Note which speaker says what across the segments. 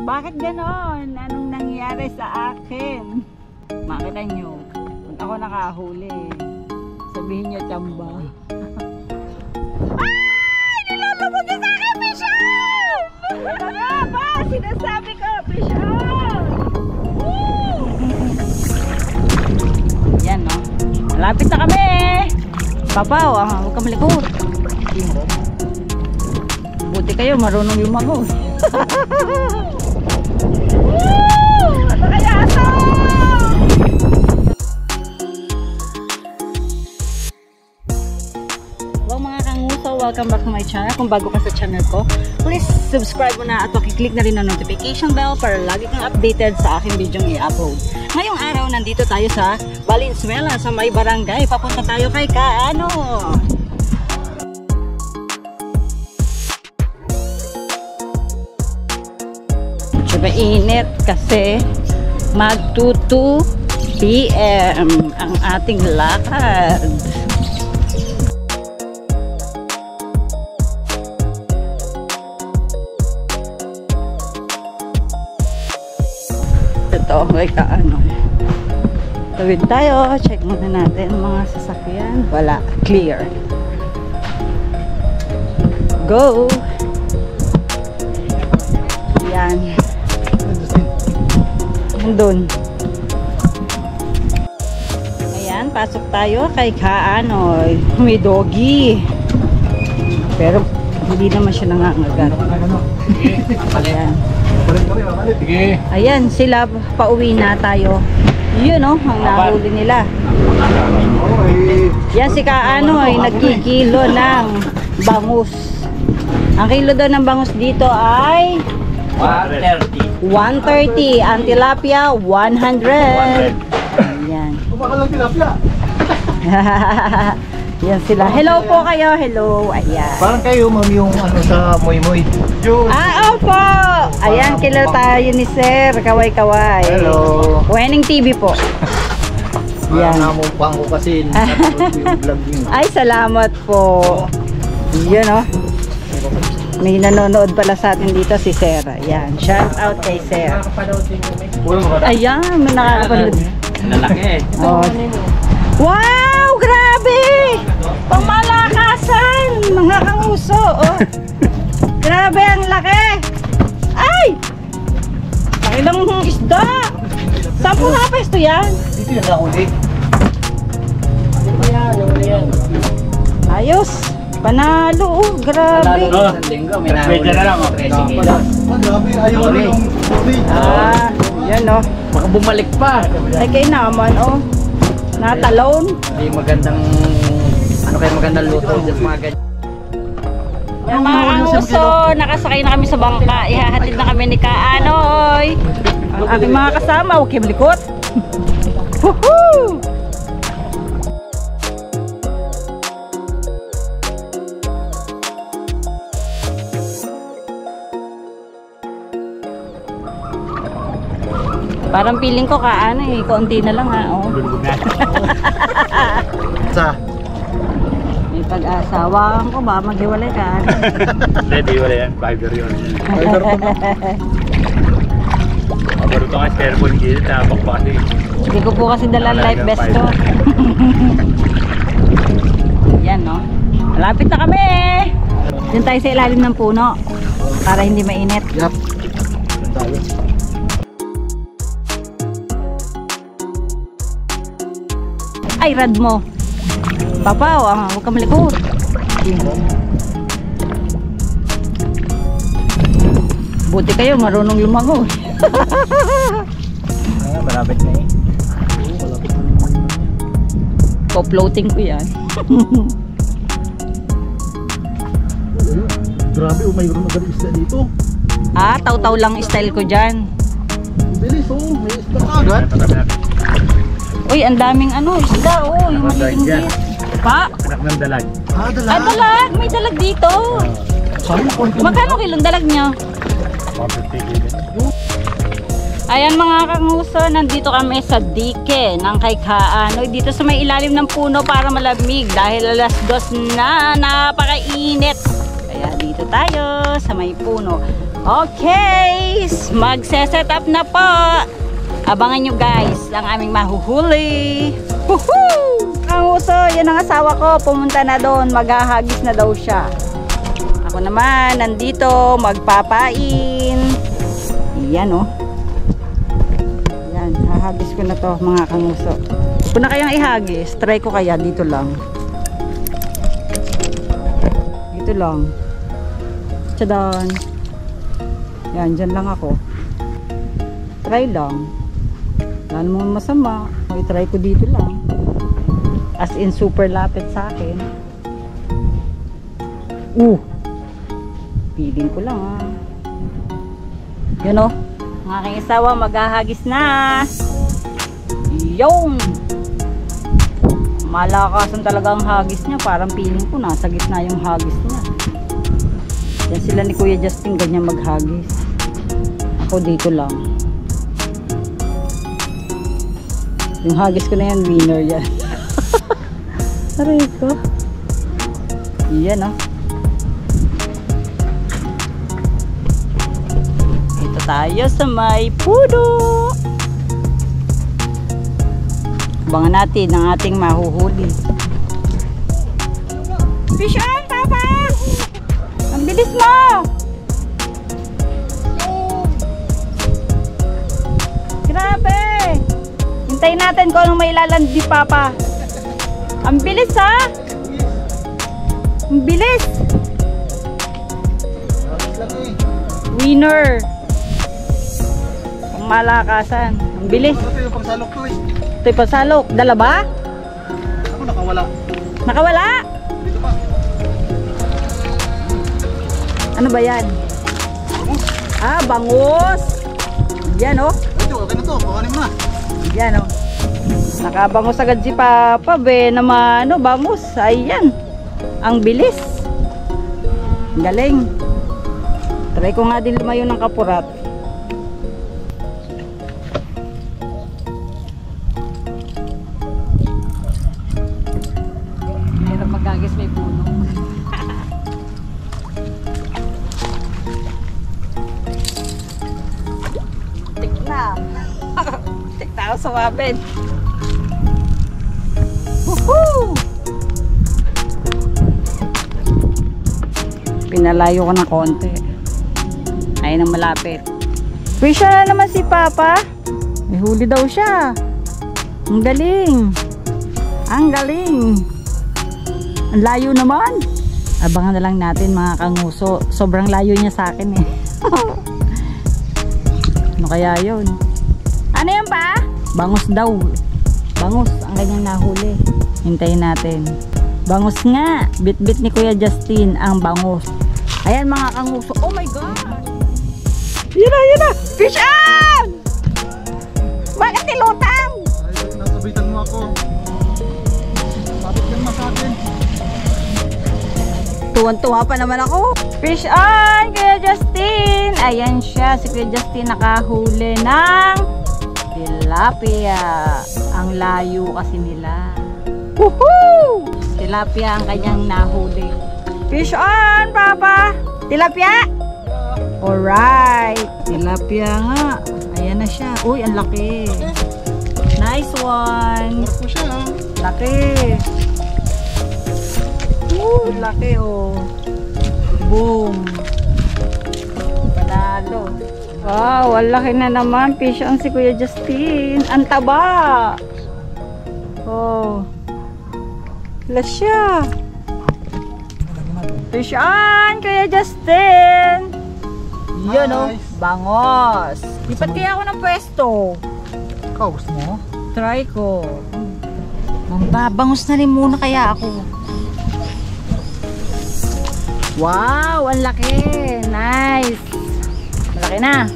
Speaker 1: Bakit ganon? Anong nangyari sa akin? Makita nyo, kung ako nakahuli, sabihin nyo tsamba. Ay! Nilalabog niya sa akin, Bishop! Ito nga ba? Sinasabi ko, Bishop! Yan, no? Malapit na kami! Papaw, huwag ka malikot. Buti kayo, marunong lumangoy. Ano kaya ito? Hello mga kanguso, welcome back to my channel. Kung bago ka sa channel ko, please subscribe mo na at pakiclick na rin ang notification bell para lagi kang updated sa aking video i-upload. Ngayong araw, nandito tayo sa Valenzuela, sa may barangay. Papunta tayo kay Kaano. Mainit kasi mag 2 PM ang ating lakad. Ito kay Kaano. Tawid tayo, check muna natin mga sasakyan. Wala, clear. Go! Yan. Doon. Ayan, pasok tayo kay Kaano. May doggy. Pero hindi naman siya nangangagat. Ayan. Ayan, sila pauwi na tayo. Yun o, ang nahuli nila. Yan si Kaano ay nagkikilo ng bangus. Ang kilo daw ng bangus dito ay 130. Ang tilapia 100. Ayan.
Speaker 2: Kumakalang tilapia.
Speaker 1: Yan sila. Hello po kayo. Hello. Ayan.
Speaker 2: Parang kayo ma'am yung ano sa moy-moy.
Speaker 1: Opo. Ayan, kilo tayo ni Sir. Kaway-kaway.
Speaker 2: Hello.
Speaker 1: Winning TV po.
Speaker 2: Yan. Namumpang ko kasi yung vlog niyo.
Speaker 1: Ay, salamat po. Yun o. May nanonood pala sa atin dito si Sir. Ayan, shout out kay Sir. Ayan, may nakakapanood.
Speaker 3: Lalaki.
Speaker 1: Oh. Wow, grabe! Pangmalakasan, mga kanguso. Oh. Grabe, ang laki. Ay! Laki lang isda. Saan po nakapesto yan?
Speaker 2: Dito yung nakuli.
Speaker 1: Ayos. Panalo, oh, grabe.
Speaker 3: Isang linggo, may nahuli na lang.
Speaker 2: Grabe, ayaw na yung tubig.
Speaker 1: Yan oh.
Speaker 3: Baka bumalik pa.
Speaker 1: Ay kayo naman, oh. Natalon.
Speaker 3: Hindi magandang, ano kayo magandang luto. Just mga ganyan.
Speaker 1: Yung mga kanguso, nakasakay na kami sa bangka. Ihahatid na kami ni Kaanoy. Ang aking mga kasama, huwag kayo malikot. Woohoo! Parang feeling ko Kaano eh, kaunti na lang ha, oh.
Speaker 2: Sa?
Speaker 1: May pag-asawa ko ba, maghiwalay ka?
Speaker 4: Hindi, di wala yan. Fiber yun. Mabaruto nga cellphone dito, tabak pa kasi.
Speaker 1: Hindi ko po kasi dalang life vest ko. Yan no. Malapit na kami. Diyan tayo sa ilalim ng puno. Para hindi mainit.
Speaker 2: Yup.
Speaker 1: Ay, rad mo. Papaw, huwag ka malikot. Buti kayo, marunong lumangoy.
Speaker 3: Malapit na eh.
Speaker 1: Po-floating ko yan.
Speaker 2: Grabe, mayroon na gabi isda dito.
Speaker 1: Taw-taw lang style ko dyan.
Speaker 2: Bilis oh, may isda agad.
Speaker 1: Uy, ang daming isda, oh, yung maliliit. Pa?
Speaker 4: Anak ng dalag.
Speaker 2: Dalag.
Speaker 1: Dalag! May dalag dito. Magkano kilong dalag nyo?
Speaker 4: 150 kilo.
Speaker 1: Ayan mga kanguso, nandito kami sa dike ng kay Kaano. Dito sa may ilalim ng puno para malamig dahil alas 2 na, napakainit. Kaya dito tayo sa may puno. Okay, magse-set up na po. Abangan nyo guys ang aming mahuhuli. Woohoo! Ang uso, yan ang asawa ko. Pumunta na doon, maghahagis na daw siya. Ako naman, nandito, magpapain. Yan oh. Yan, hahagis ko na to mga kanguso. Kung na kayang ihagis, try ko kaya dito lang. Dito lang. Tadaan. Yan, dyan lang ako. Try lang. Wala namang masama. I-try ko dito lang. As in, super lapit sa akin. Feeling ko lang ah. Yun o. Ang aking asawa maghahagis na. Yung! Malakasan talaga ang hagis niya. Parang feeling ko nasa gitna yung hagis niya. Yan sila ni Kuya Justin ganyan maghagis. Ako dito lang. Yung hagis ko na yan, winner yan. Aray ko. Yan oh. Ito tayo sa may puno. Abangan natin ang ating mahuhuli. Fish on, Papa! Ang bilis mo! Grabe! Hintayin natin kung anong may lalandi, Papa. Ang bilis, ha? Ang bilis! Winner! Ang malakasan. Ang bilis.
Speaker 2: Ito yung pagsalok ko eh.
Speaker 1: Ito yung pagsalok. Dala ba?
Speaker 2: Ako nakawala.
Speaker 1: Nakawala?
Speaker 2: Dito pa.
Speaker 1: Ano ba yan?
Speaker 2: Bangus.
Speaker 1: Ah, bangus! Yan, oh.
Speaker 2: Ito, okay na to. Kuhanin mo na.
Speaker 1: Yan oh. Nakabangus agad si Papa be naman ano, bangus. Ayan. Ang bilis. Galing. Try ko nga din lumayo ng kapurat. Hirap magagis may puno. Tik na. Tayo sumabit. Woohoo! Pinalayo ko ng konti. Ayun ang malapit. Fish na naman si Papa. May huli daw siya. Ang galing. Ang galing. Ang layo naman. Abangan na lang natin mga kanguso. Sobrang layo niya sa akin eh. Ano kaya yun? Ano yan pa? Bangus daw. Bangus ang kanyang nahuli. Hintayin natin. Bangus nga. Bit-bit ni Kuya Justin ang bangus. Ayan mga kanguso. Oh my God! Yun na, yun na! Fish on! Bakit tilutang?
Speaker 2: Ay, nasabitan mo ako. Bakit yan sa akin?
Speaker 1: Tuwan-tuwa pa naman ako. Fish on! Kuya Justin! Ayan siya. Si Kuya Justin nakahuli ng tilapia. Ang layo kasi nila. Woohoo! Tilapia ang kanyang nahuli. Fish on, Papa! Tilapia! Alright! Tilapia nga. Ayan na siya. Uy, ang laki. Nice one.
Speaker 2: Mark mo siya ha.
Speaker 1: Laki. Laki oh. Boom. Panalo. Wow, ang laki na naman. Fish on si Kuya Justin. Ang taba. Oh. Wala siya. Fish on, Kuya Justin. Yun oh. Bangos. Lipat kaya ako ng pwesto.
Speaker 2: Ikaw, gusto mo?
Speaker 1: Try ko. Mambabangus na rin muna kaya ako. Wow, ang laki. Nice. Malaki na.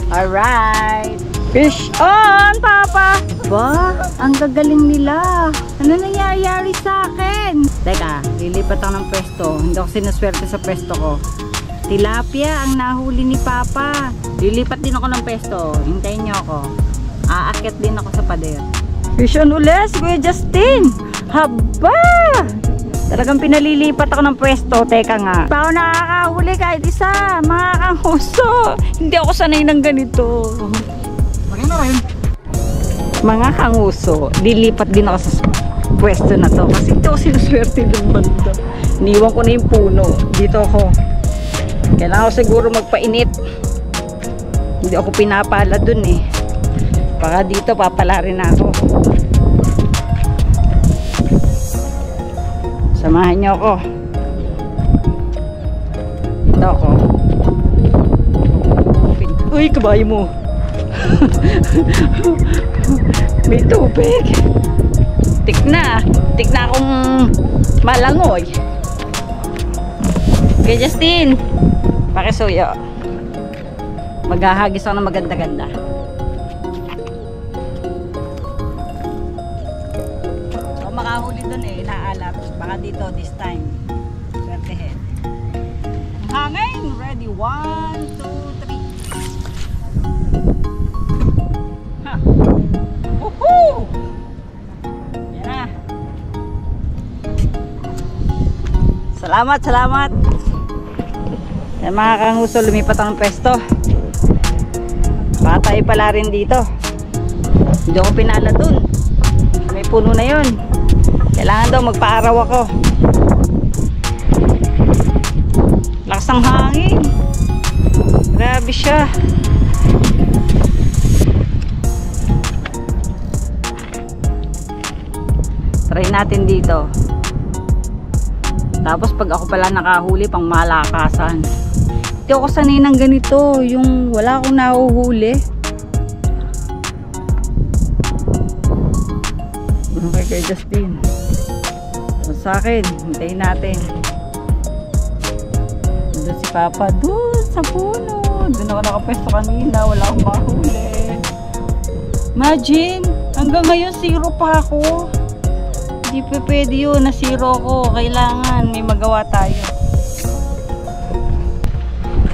Speaker 1: Alright. Fish on, Papa. Ba, ang gagaling nila. Ano nangyayari sa akin? Teka, lilipat ako ng pwesto. Hindi ako sinuswerte sa pwesto ko. Tilapia ang nahuli ni Papa. Lilipat din ako ng pwesto. Hintayin niyo ako. Aakyat din ako sa pader. Fish on ulit, Kuya Justin. Haba! Talagang pinalilipat ako ng pwesto. Teka nga. Pa ako nakakahuli kahit isa. Mga kanguso. Hindi ako sanay ng ganito. Mga kanguso. Lilipat din ako sa pwesto na to. Kasi ito ako sinuswerte ng banda. Iniwan ko na yung puno. Dito ako. Kailangan ko siguro magpainit. Hindi ako pinapala dun eh. Baka dito papala rin ako. Samahan niyo ako. Dito ako. Uy, kabayo mo. May tubig. Tikna akong malangoy. Okay, Justin. Pakisuyo. Maghahagis ako ng maganda-ganda. So, makahuli dun eh. Naalat. Baka dito this time. Swertehin. Hangin. Ready. 1, 2, 3. Ha. Woohoo! Yan na. Salamat, salamat. Yan mga kanguso, lumipat ang pesto. Baka tayo pala rin dito. Hindi ako pinala dun. May puno na yun. Kailangan daw magpaaraw ako. Lakas ng hangin. Grabe siya. Try natin dito. Tapos pag ako pala nakahuli, pang malakasan. Hindi ako sanay ng ganito. Yung wala akong nahuhuli. Okay kay Justin. Sa akin, hintayin natin. Doon si Papa. Doon sa puno. Doon ako nakapwesto kanina. Wala akong mahuli. Imagine, hanggang ngayon zero pa ako. Hindi pa pwede yun. Na zero ako. Kailangan may magawa tayo.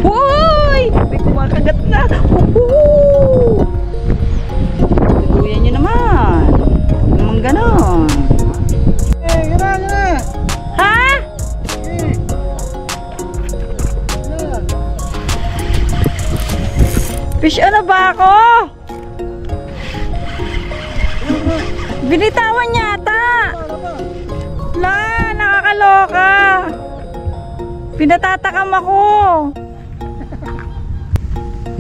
Speaker 1: Hoy! May kumakagat na. Woohoo! Tutuyan nyo naman. Huwag naman ganon.
Speaker 2: Gana!
Speaker 1: Ha? Fish ano ba ako? Binitawan yata. La, nakakaloka. Pinatatakam ako.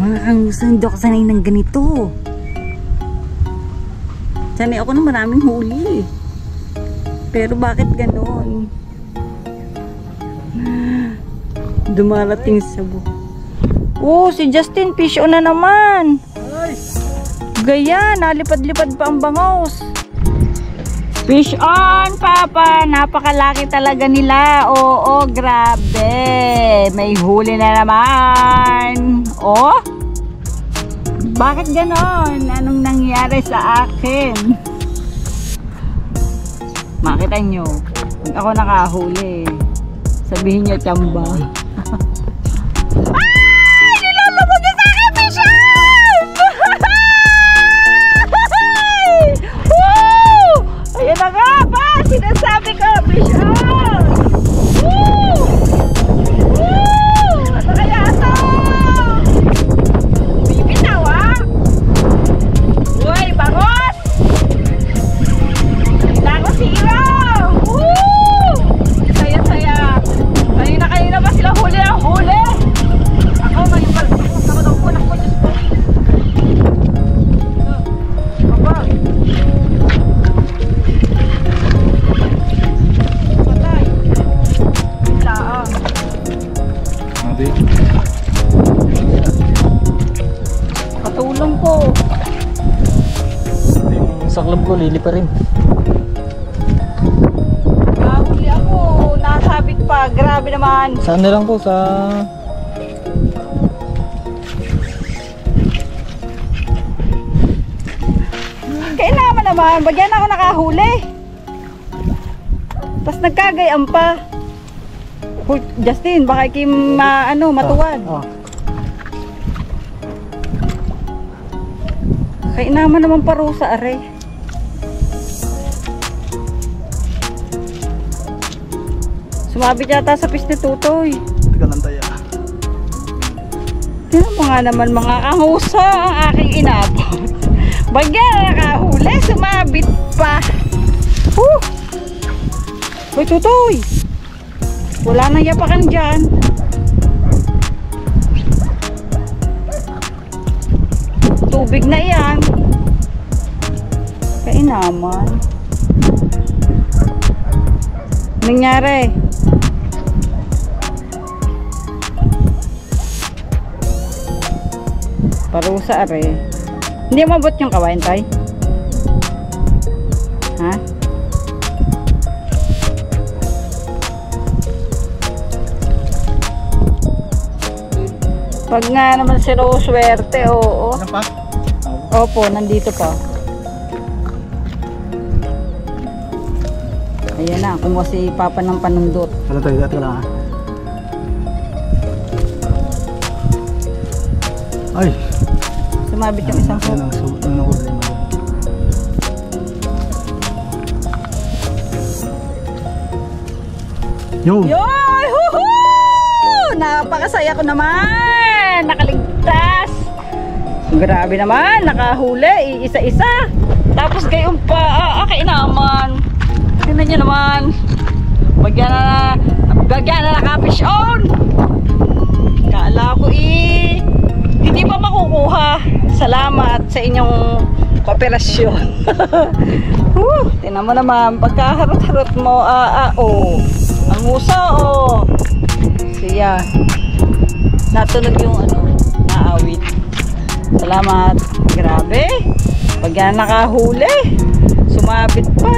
Speaker 1: Mga kanguso, hindi ako sanay ng ganito. Sanay ako ng maraming huli. Pero bakit ganon? Dumarating sa buho. Oh, si Justin fish on na naman. Gaya, nalipad-lipad pa ang bangos. Fish on, Papa. Napakalaki talaga nila. Oo, grabe. May huli na naman. Oh? Bakit ganon? Anong nangyari sa akin? Makita nyo. Pag ako nakahuli, sabihin nyo tsamba. Ay! Nilulubog niya sa akin, fish on! Woo! Ayan na nga ba? Sinasabi ko, fish on! Woo! Woo! Ano kaya ito? Bibitaw ah! Uy, bangos! Bangos hero! Woo! Saya-saya! Kanina pa sila huli ang huli! Ako ngayon pala. Ako daw po. Naku, Diyos ko. Papa. Patay. Biglaan.
Speaker 2: Mabi.
Speaker 1: Katulong ko.
Speaker 3: Sa club ko, lili pa rin.
Speaker 1: Huli ako. Nasabit pa. Grabe naman.
Speaker 3: Saan na lang po sa...
Speaker 1: Kailangan naman. Bagyan ako nakahuli. Tapos nagkagayaan pa. Justin, baka ikim matuwad. Kailangan naman parusa, aray. Sumabit yata sa piste tutoy.
Speaker 2: Teka lang tayo.
Speaker 1: Tingnan mo nga naman mga kanguso ang aking inabot. Bagya na nakahuli, sumabit pa. Uy, tutoy. Wala nang yapakan dyan. Tubig na yan. Kainaman. Nangyari? Parusa are. Hindi mabot yung kawain tay? Ha? Pag nga naman sinuswerte, oo.
Speaker 2: Ano pa?
Speaker 1: Opo, nandito pa. Ayan na, kumuha si Papa ng panundot.
Speaker 2: Wala tayo, teka lang. Ay!
Speaker 1: Sumabit yung isang hook.
Speaker 2: Yan ang problema. Yo!
Speaker 1: Yoy! Huhu! Napakasaya ko naman! Nakaligtas! Grabe naman! Nakahuli! Isa-isa! Tapos gayon pa! Kainaman! Tingnan nyo naman! Bagyan na naka-fish on! Kala ko hindi pa makukuha. Salamat sa inyong kooperasyon. Tingnan mo naman, pagkaharot-harot mo, ang uso, siya. Natunog yung naawit. Salamat. Grabe. Pag yan nakahuli, sumabit pa.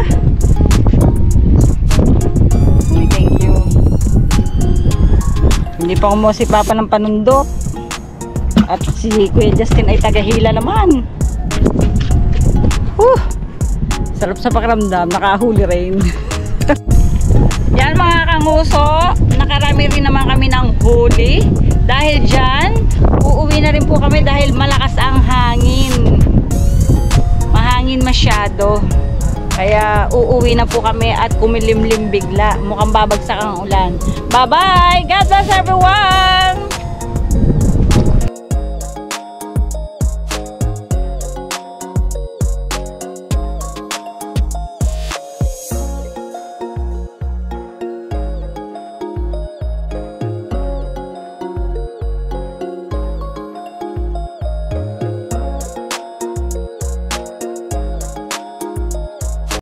Speaker 1: Thank you. Hindi pa kumuha si Papa ng panundok. At si Kuya Justin ay tagahila naman. Sarap sa pakiramdam, nakahuli rin. Yan mga kanguso, nakarami rin naman kami ng huli. Dahil dyan, uuwi na rin po kami dahil malakas ang hangin. Mahangin masyado. Kaya uuwi na po kami at kumilimlim bigla. Mukhang babagsak ang ulan. Bye bye! God bless everyone!